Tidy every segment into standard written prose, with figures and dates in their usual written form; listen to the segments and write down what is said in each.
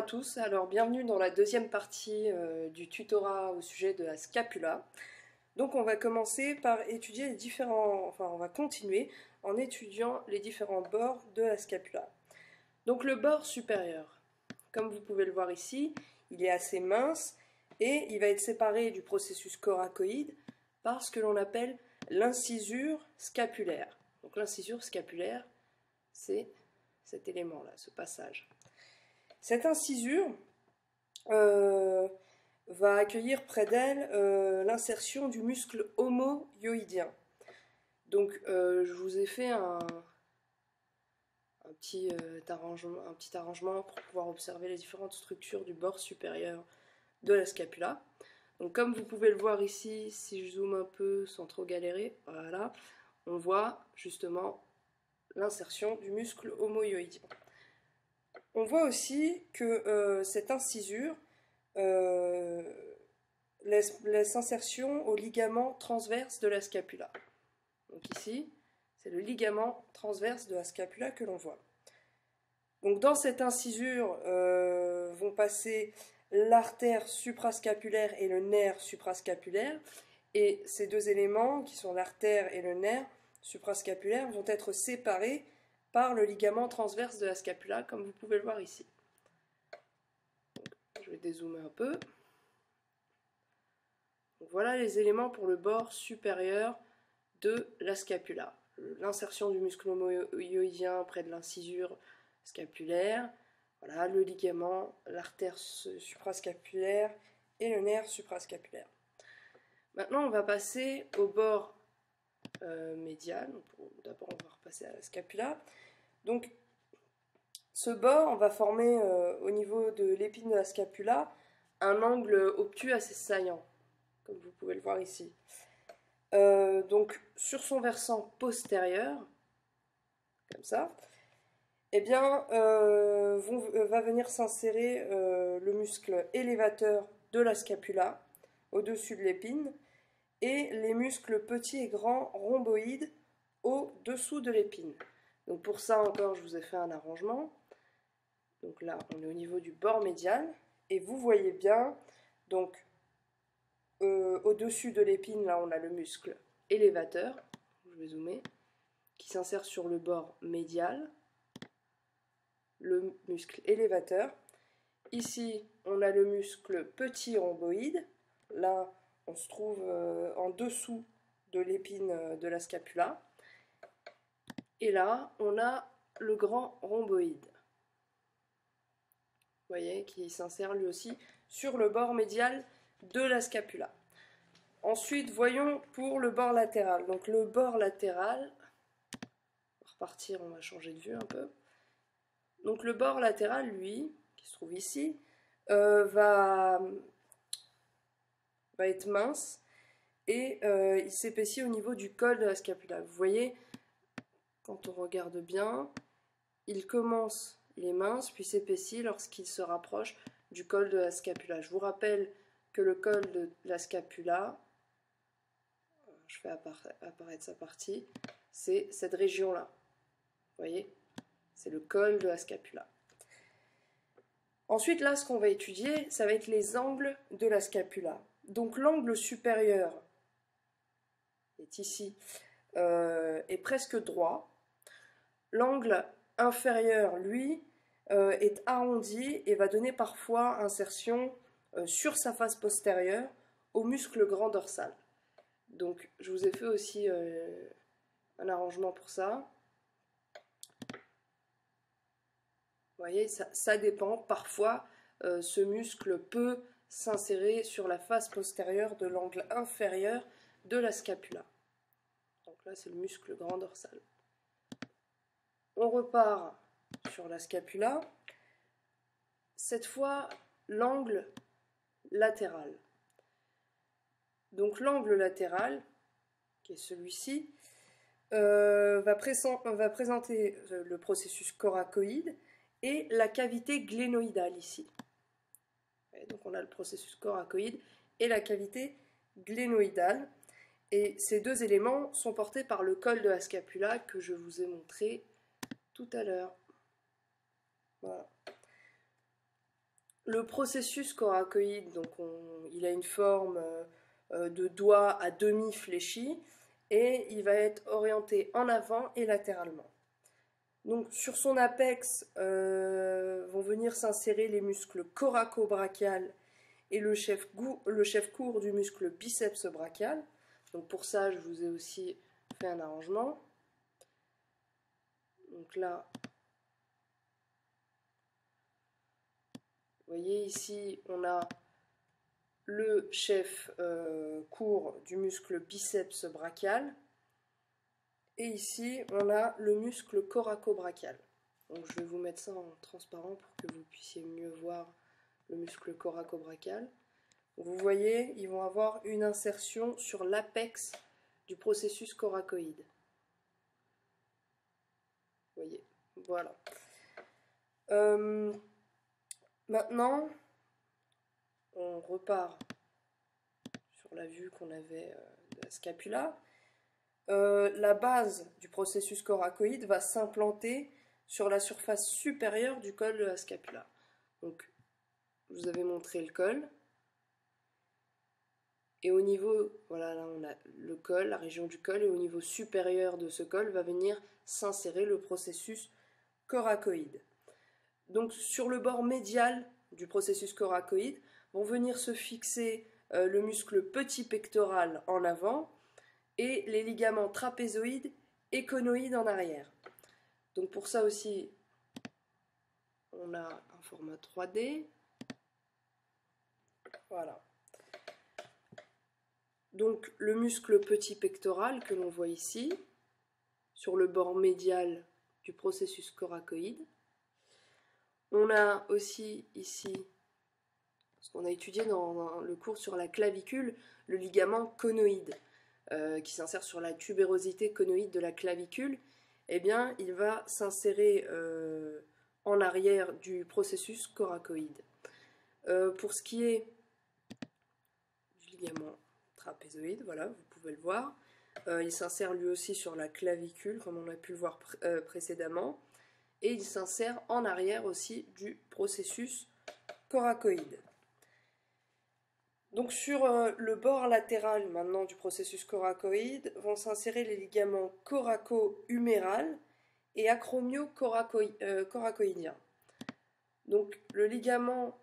tous, alors bienvenue dans la deuxième partie du tutorat au sujet de la scapula. Donc on va commencer par étudier les différents, on va continuer en étudiant les différents bords de la scapula. Donc le bord supérieur, comme vous pouvez le voir ici, il est assez mince et il va être séparé du processus coracoïde par ce que l'on appelle l'incisure scapulaire. Donc l'incisure scapulaire, c'est cet élément-là, ce passage. Cette incisure va accueillir près d'elle l'insertion du muscle homoyoïdien. Donc je vous ai fait un petit arrangement pour pouvoir observer les différentes structures du bord supérieur de la scapula. Donc comme vous pouvez le voir ici, si je zoome un peu sans trop galérer, voilà, on voit justement l'insertion du muscle homoyoïdien. On voit aussi que cette incisure laisse insertion au ligament transverse de la scapula. Donc ici, c'est le ligament transverse de la scapula que l'on voit. Donc dans cette incisure vont passer l'artère suprascapulaire et le nerf suprascapulaire, et ces deux éléments, qui sont l'artère et le nerf suprascapulaire, vont être séparés par le ligament transverse de la scapula, comme vous pouvez le voir ici. Donc, je vais dézoomer un peu. Donc, voilà les éléments pour le bord supérieur de la scapula. L'insertion du muscle homoyoïdien près de l'incisure scapulaire, voilà, le ligament, l'artère suprascapulaire et le nerf suprascapulaire. Maintenant, on va passer au bord médial. D'abord, on va repasser à la scapula. Donc, ce bord va former au niveau de l'épine de la scapula un angle obtus assez saillant, comme vous pouvez le voir ici. Donc, sur son versant postérieur, comme ça, eh bien, va venir s'insérer le muscle élévateur de la scapula au-dessus de l'épine et les muscles petits et grands rhomboïdes au-dessous de l'épine. Donc pour ça encore, je vous ai fait un arrangement. Donc là, on est au niveau du bord médial et vous voyez bien, donc au-dessus de l'épine, là, on a le muscle élévateur, je vais zoomer, qui s'insère sur le bord médial, le muscle élévateur. Ici, on a le muscle petit rhomboïde. Là, on se trouve en dessous de l'épine de la scapula. Et là, on a le grand rhomboïde. Vous voyez, qui s'insère lui aussi sur le bord médial de la scapula. Ensuite, voyons pour le bord latéral. Donc le bord latéral, on va repartir, on va changer de vue un peu. Donc le bord latéral, lui, qui se trouve ici, va être mince et il s'épaissit au niveau du col de la scapula. Vous voyez, quand on regarde bien, il est mince, puis s'épaissit lorsqu'il se rapproche du col de la scapula. Je vous rappelle que le col de la scapula, je fais apparaître sa partie, c'est cette région-là. Vous voyez, c'est le col de la scapula. Ensuite, là, ce qu'on va étudier, ça va être les angles de la scapula. Donc l'angle supérieur est ici, est presque droit. L'angle inférieur, lui, est arrondi et va donner parfois insertion sur sa face postérieure au muscle grand dorsal. Donc je vous ai fait aussi un arrangement pour ça. Vous voyez, ça dépend. Parfois, ce muscle peut s'insérer sur la face postérieure de l'angle inférieur de la scapula. Donc là, c'est le muscle grand dorsal. On repart sur la scapula. Cette fois, l'angle latéral. Donc l'angle latéral, qui est celui-ci, va présenter le processus coracoïde et la cavité glénoïdale ici. Et donc on a le processus coracoïde et la cavité glénoïdale. Et ces deux éléments sont portés par le col de la scapula que je vous ai montré tout à l'heure. Voilà. le processus coracoïde, donc il a une forme de doigt à demi fléchi et il va être orienté en avant et latéralement. Donc sur son apex vont venir s'insérer les muscles coraco-brachial et le chef court du muscle biceps brachial. Donc pour ça, je vous ai aussi fait un arrangement. Donc là, vous voyez ici, on a le chef court du muscle biceps brachial. Et ici, on a le muscle coraco-brachial. Donc je vais vous mettre ça en transparent pour que vous puissiez mieux voir le muscle coraco-brachial. Vous voyez, ils vont avoir une insertion sur l'apex du processus coracoïde. Vous voyez, voilà. Maintenant, on repart sur la vue qu'on avait de la scapula. La base du processus coracoïde va s'implanter sur la surface supérieure du col de la scapula. Donc, je vous avais montré le col. Et au niveau, voilà, là on a le col, la région du col, et au niveau supérieur de ce col va venir s'insérer le processus coracoïde. Donc, sur le bord médial du processus coracoïde vont venir se fixer le muscle petit pectoral en avant et les ligaments trapézoïdes et conoïdes en arrière. Donc pour ça aussi, on a un format 3D. Voilà. Donc le muscle petit pectoral que l'on voit ici, sur le bord médial du processus coracoïde. On a aussi ici, ce qu'on a étudié dans le cours sur la clavicule, le ligament conoïde. Qui s'insère sur la tubérosité conoïde de la clavicule, eh bien, il va s'insérer en arrière du processus coracoïde. Pour ce qui est du ligament trapézoïde, voilà, vous pouvez le voir, il s'insère lui aussi sur la clavicule, comme on a pu le voir précédemment, et il s'insère en arrière aussi du processus coracoïde. Donc sur le bord latéral maintenant du processus coracoïde vont s'insérer les ligaments coraco-huméral et acromio-coracoïdien. Donc le ligament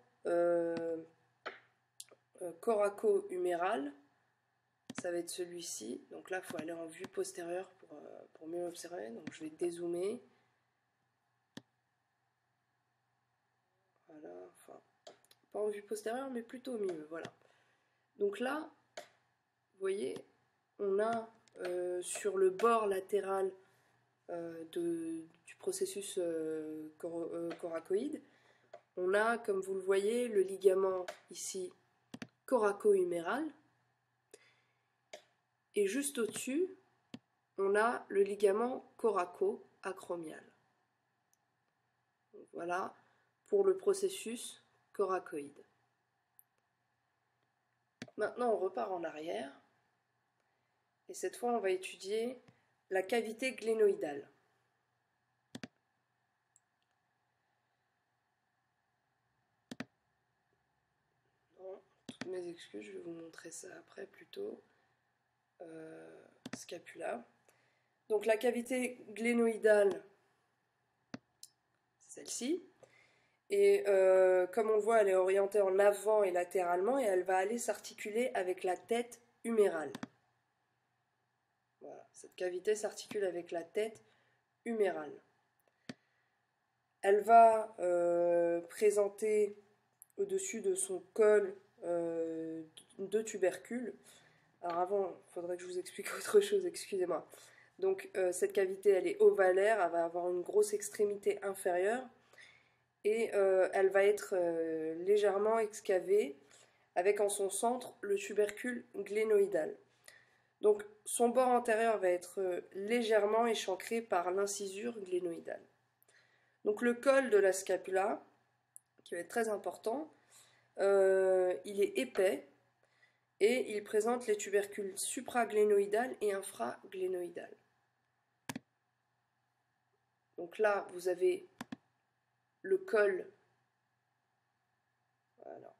coraco-huméral, ça va être celui-ci. Donc là, il faut aller en vue postérieure pour mieux l'observer. Donc je vais dézoomer. Voilà, enfin, pas en vue postérieure, mais plutôt au milieu, voilà. Donc là, vous voyez, on a sur le bord latéral du processus coracoïde, on a, comme vous le voyez, le ligament ici coraco-huméral. Et juste au-dessus, on a le ligament coraco-acromial. Voilà pour le processus coracoïde. Maintenant, on repart en arrière. Et cette fois, on va étudier la cavité glénoïdale. Non, toutes mes excuses, je vais vous montrer ça après plutôt. Scapula. Donc la cavité glénoïdale, c'est celle-ci. Et comme on le voit, elle est orientée en avant et latéralement et elle va aller s'articuler avec la tête humérale. Voilà, cette cavité s'articule avec la tête humérale. Elle va présenter au-dessus de son col deux tubercules. Alors avant, il faudrait que je vous explique autre chose, excusez-moi. Donc cette cavité, elle est ovalaire, elle va avoir une grosse extrémité inférieure et elle va être légèrement excavée avec en son centre le tubercule glénoïdal. Donc son bord antérieur va être légèrement échancré par l'incisure glénoïdale. Donc le col de la scapula, qui va être très important, il est épais et il présente les tubercules supraglénoïdal et infraglénoïdal. Donc là, vous avez le col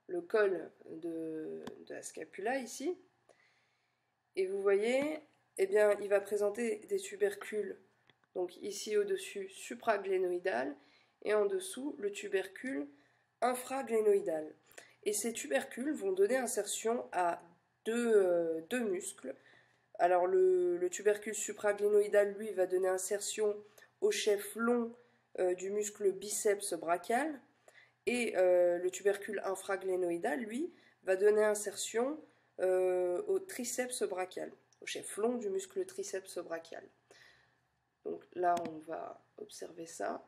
le col de la scapula ici. Et vous voyez, eh bien, il va présenter des tubercules, donc ici au-dessus supraglénoïdal, et en dessous le tubercule infraglénoïdal. Et ces tubercules vont donner insertion à deux muscles. Alors le tubercule supraglénoïdal, lui, va donner insertion au chef long du muscle biceps brachial, et le tubercule infraglénoïdal, lui, va donner insertion au triceps brachial, au chef long du muscle triceps brachial. Donc là, on va observer ça.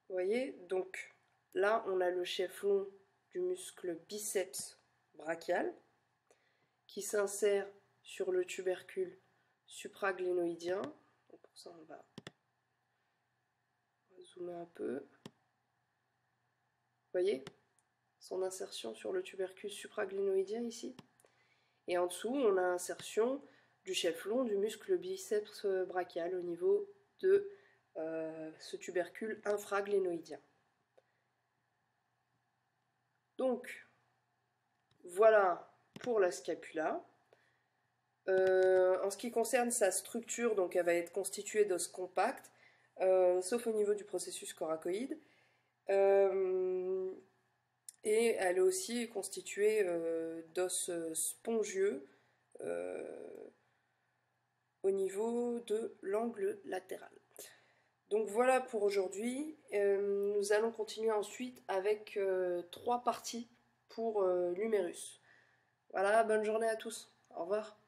Vous voyez, donc là, on a le chef long du muscle biceps brachial qui s'insère sur le tubercule supraglénoïdien. Donc pour ça, on va zoomer un peu. Vous voyez son insertion sur le tubercule supraglénoïdien ici. Et en dessous, on a insertion du chef long du muscle biceps brachial au niveau de ce tubercule infraglénoïdien. Donc, voilà pour la scapula. En ce qui concerne sa structure, donc elle va être constituée d'os compacts, sauf au niveau du processus coracoïde. Et elle est aussi constituée d'os spongieux au niveau de l'angle latéral. Donc voilà pour aujourd'hui. Nous allons continuer ensuite avec 3 parties pour l'humérus. Voilà, bonne journée à tous. Au revoir.